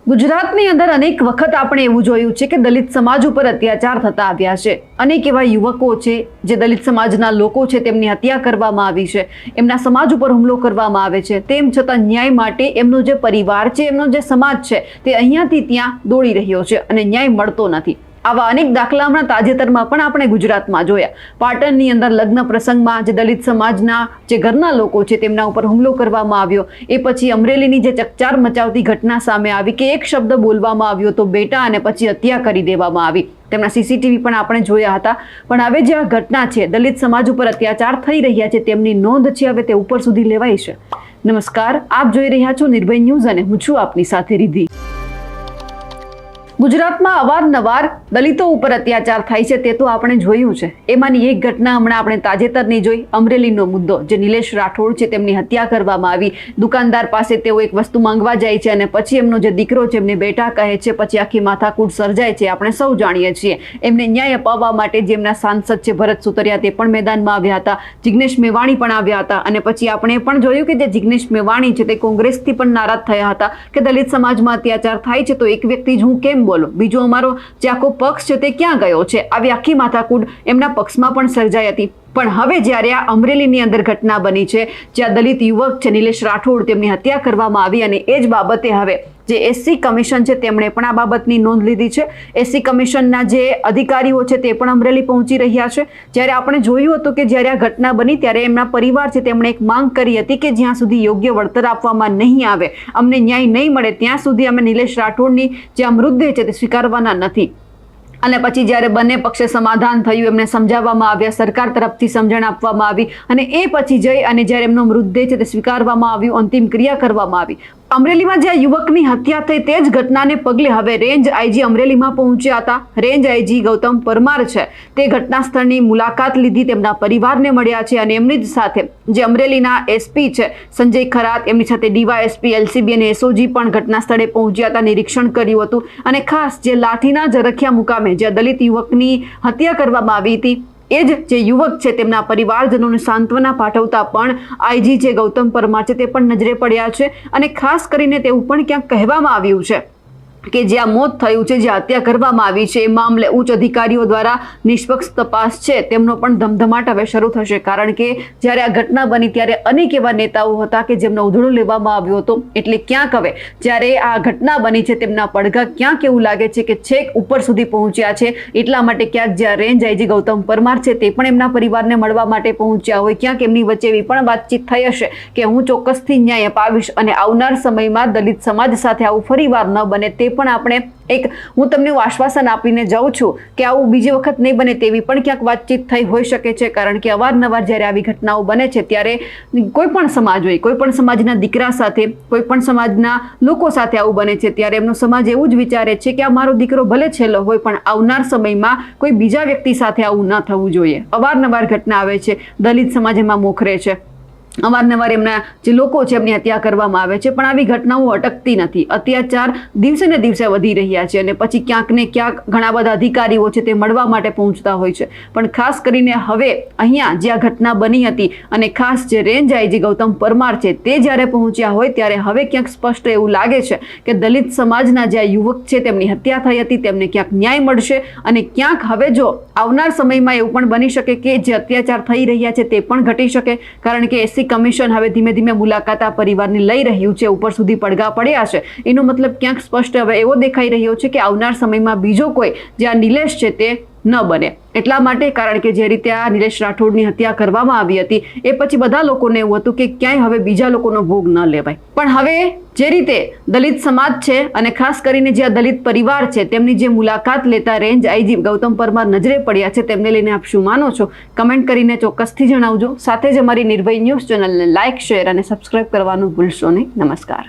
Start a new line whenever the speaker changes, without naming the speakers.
ગુજરાતની અંદર અનેક વખત આપણે એવું જોયું છે કે દલિત સમાજ ઉપર અત્યાચાર થતા આવ્યા છે। અનેક એવા યુવકો છે જે દલિત સમાજના લોકો છે તેમની હત્યા કરવામાં આવી છે, એમના સમાજ ઉપર હુમલો કરવામાં આવે છે। તેમ છતાં ન્યાય માટે એમનો જે પરિવાર છે, એમનો જે સમાજ છે તે અહીંયાથી ત્યાં દોડી રહ્યો છે અને ન્યાય મળતો નથી। આવા અનેક દાખલા હમણાં તાજેતરમાં પણ આપણે ગુજરાતમાં જોયા। પાટણની અંદર લગ્ન પ્રસંગમાં જે દલિત સમાજના જે ઘરના લોકો છે તેમના ઉપર હુમલો કરવામાં આવ્યો। એ પછી અમરેલીની જે ચકચાર મચાવતી ઘટના સામે આવી કે એક શબ્દ બોલવામાં આવ્યો તો બેટા અને પછી હત્યા કરી દેવામાં આવી। તેમના સીસીટીવી પણ આપણે જોયા હતા। પણ હવે જે આ ઘટના છે, દલિત સમાજ ઉપર અત્યાચાર થઈ રહ્યા છે, તેમની નોંધ છે હવે તે ઉપર સુધી લેવાઈ છે। નમસ્કાર, આપ જોઈ રહ્યા છો નિર્ભય ન્યૂઝ અને હું છું આપની સાથે રિદ્ધિ। ગુજરાતમાં અવારનવાર દલિતો ઉપર અત્યાચાર થાય છે તે તો આપણે જોયું છે। એમાંની એક ઘટના હમણાં આપણે તાજેતરની જોઈ, અમરેલીનો મુદ્દો, જે નિલેશ રાઠોડ છે તેમની હત્યા કરવામાં આવી। દુકાનદાર પાસે તેઓ એક વસ્તુ માંગવા જાય છે અને પછી એમનો જે દીકરો છે એમને બેટા કહે છે, પછી આખી માથાકૂટ સર્જાય છે। આપણે સૌ જાણીએ છીએ એમને ન્યાય અપાવવા માટે જેમના સાંસદ છે ભરત સુતરિયા તે પણ મેદાનમાં આવ્યા હતા, જિગ્નેશ મેવાણી પણ આવ્યા હતા અને પછી આપણે પણ જોયું કે જે જિગ્નેશ મેવાણી છે તે કોંગ્રેસથી પણ નારાજ થયા હતા કે દલિત સમાજમાં અત્યાચાર થાય છે તો એક વ્યક્તિ જ હું કેમ બોલો, બીજો અમારો જે આખો પક્ષ છે તે ક્યાં ગયો છે? આવી આખી માથાકૂટ એમના પક્ષમાં પણ સર્જાઈ હતી। પણ હવે જ્યારે આ અમરેલીની અંદર ઘટના બની છે, જ્યાં દલિત યુવક છે નિલેશ રાઠોડ તેમની હત્યા કરવામાં આવી અને એ જ બાબતે હવે જે એસસી કમિશન છે તેમણે પણ આ બાબતની નોંધ લીધી છે। એસસી કમિશનના જે અધિકારીઓ છે તે પણ અમરેલી પહોંચી રહ્યા છે। જ્યારે આપણે જોયું હતું કે જ્યારે આ ઘટના બની ત્યારે એમના પરિવાર છે તેમણે એક માંગ કરી હતી કે જ્યાં સુધી યોગ્ય વળતર આપવામાં નહીં આવે, અમને ન્યાય નહીં મળે, ત્યાં સુધી અમે નિલેશ રાઠોડની જે આ મૃતદેહ છે તે સ્વીકારવાના નથી। અને પછી જ્યારે બંને પક્ષે સમાધાન થયું, એમને સમજાવવામાં આવ્યા, સરકાર તરફથી સમજણ આપવામાં આવી અને એ પછી જઈ અને જ્યારે એમનો મૃતદેહ છે તે સ્વીકારવામાં આવ્યું, અંતિમ ક્રિયા કરવામાં આવી। અમરેલીમાં જે યુવકની હત્યા થઈ તે જ ઘટનાને પગલે હવે રેન્જ આઈજી અમરેલીમાં પહોંચ્યા હતા। રેન્જ આઈજી ગૌતમ પરમાર છે તે ઘટના સ્થળની મુલાકાત લીધી, તેમના પરિવારને મળ્યા છે અને એમની જ સાથે જે અમરેલીના એસપી છે સંજય ખરાત, એમની સાથે ડીવાયએસપી, એલસીબી અને એસઓજી પણ ઘટના સ્થળે પહોંચ્યા હતા, નિરીક્ષણ કર્યું હતું અને ખાસ જે લાઠીના ઝરખિયા મુકામે જે દલિત યુવકની હત્યા કરવામાં આવી હતી એ જ જે યુવક છે તેમના પરિવારજનોને સાંત્વના પાઠવતા પણ આઈજી જે ગૌતમ પરમાર છે તે પણ નજરે પડ્યા છે અને ખાસ કરીને તેવું પણ ક્યાંક કહેવામાં આવ્યું છે કે જ્યાં મોત થયું છે, જ્યાં હત્યા કરવામાં આવી છે, એ મામલે ઉચ્ચ અધિકારીઓ દ્વારા નિષ્પક્ષ તપાસ છે તેમનો પણ ધમધમાટ હવે શરૂ થશે। કારણ કે જ્યારે આ ઘટના બની ત્યારે અનેક એવા નેતાઓ હતા કે જેમનો ઉધડો લેવામાં આવ્યો હતો, એટલે ક્યાંક હવે જ્યારે આ ઘટના બની છે તેમના પડઘા ક્યાંક એવું લાગે છે કે છેક ઉપર સુધી પહોંચ્યા છે। એટલા માટે ક્યાંક જ્યાં રેન્જ આઈજી ગૌતમ પરમાર છે તે પણ એમના પરિવારને મળવા માટે પહોંચ્યા હોય, ક્યાંક એમની વચ્ચે એવી પણ વાતચીત થઈ હશે કે હું ચોક્કસથી ન્યાય અપાવીશ અને આવનાર સમયમાં દલિત સમાજ સાથે આવું ફરીવાર ન બને તે પણ આપણે એક હું તમને આશ્વાસન આપીને જાઉં છું કે આવું બીજી વખત નહીં બને તેવી પણ ક્યાંક વાતચીત થઈ હોઈ શકે છે। કારણ કે અવારનવાર જ્યારે આવી ઘટનાઓ બને છે ત્યારે કોઈ પણ સમાજ હોય, કોઈ પણ સમાજના દીકરા સાથે, કોઈ પણ સમાજના લોકો સાથે આવું બને છે ત્યારે એમનો સમાજ એવું જ વિચારે છે કે આ મારો દીકરો ભલે છેલ્લો હોય પણ આવનાર સમયમાં કોઈ બીજા વ્યક્તિ સાથે આવું ન થવું જોઈએ। અવારનવાર ઘટના આવે છે, દલિત સમાજ એમાં મોખરે છે, અવારનવાર એમના જે લોકો છે એમની હત્યા કરવામાં આવે છે, પણ આવી ઘટનાઓ અટકતી નથી। અત્યાચાર દિવસે ને દિવસે વધી રહ્યા છે અને પછી ક્યાંક ને ક્યાંક ઘણા બધા અધિકારીઓ છે તે મળવા માટે પહોંચતા હોય છે। પણ ખાસ કરીને હવે અહીંયા જે આ ઘટના બની હતી અને ખાસ જે રેન્જ આઈજી ગૌતમ પરમાર છે તે જ્યારે પહોંચ્યા હોય ત્યારે હવે ક્યાંક સ્પષ્ટ એવું લાગે છે કે દલિત સમાજના જે યુવક છે તેમની હત્યા થઈ હતી તેમને ક્યાંક ન્યાય મળશે અને ક્યાંક હવે જો આવનાર સમયમાં એવું પણ બની શકે કે જે અત્યાચાર થઈ રહ્યા છે તે પણ ઘટી શકે। કારણ કે એસસી કમિશન હવે ધીમે ધીમે મુલાકાત આ પરિવારને લઈ રહ્યું છે, ઉપર સુધી પડઘા પડ્યા છે। એનો મતલબ ક્યાંક સ્પષ્ટ હવે એવો દેખાઈ રહ્યો છે કે આવનાર સમયમાં બીજો કોઈ જે આ નિલેશ છે તે ન બને। એટલા માટે કારણ કે જે રીતે આ નિલેશ રાઠોડની હત્યા કરવામાં આવી હતી એ પછી બધા લોકોને એવું હતું કે ક્યાંય હવે બીજા લોકોનો ભોગ ન લેવાય। પણ હવે જે રીતે દલિત સમાજ છે અને ખાસ કરીને જે આ દલિત પરિવાર છે તેમની જે મુલાકાત લેતા રેન્જ આઈજી ગૌતમ પરમાર નજરે પડ્યા છે તેમને લઈને આપ શું માનો છો? કમેન્ટ કરીને ચોક્કસથી જણાવજો। સાથે જ અમારી નિર્ભય ન્યૂઝ ચેનલને લાઇક, શેર અને સબસ્ક્રાઇબ કરવાનું ભૂલશો નહીં। નમસ્કાર।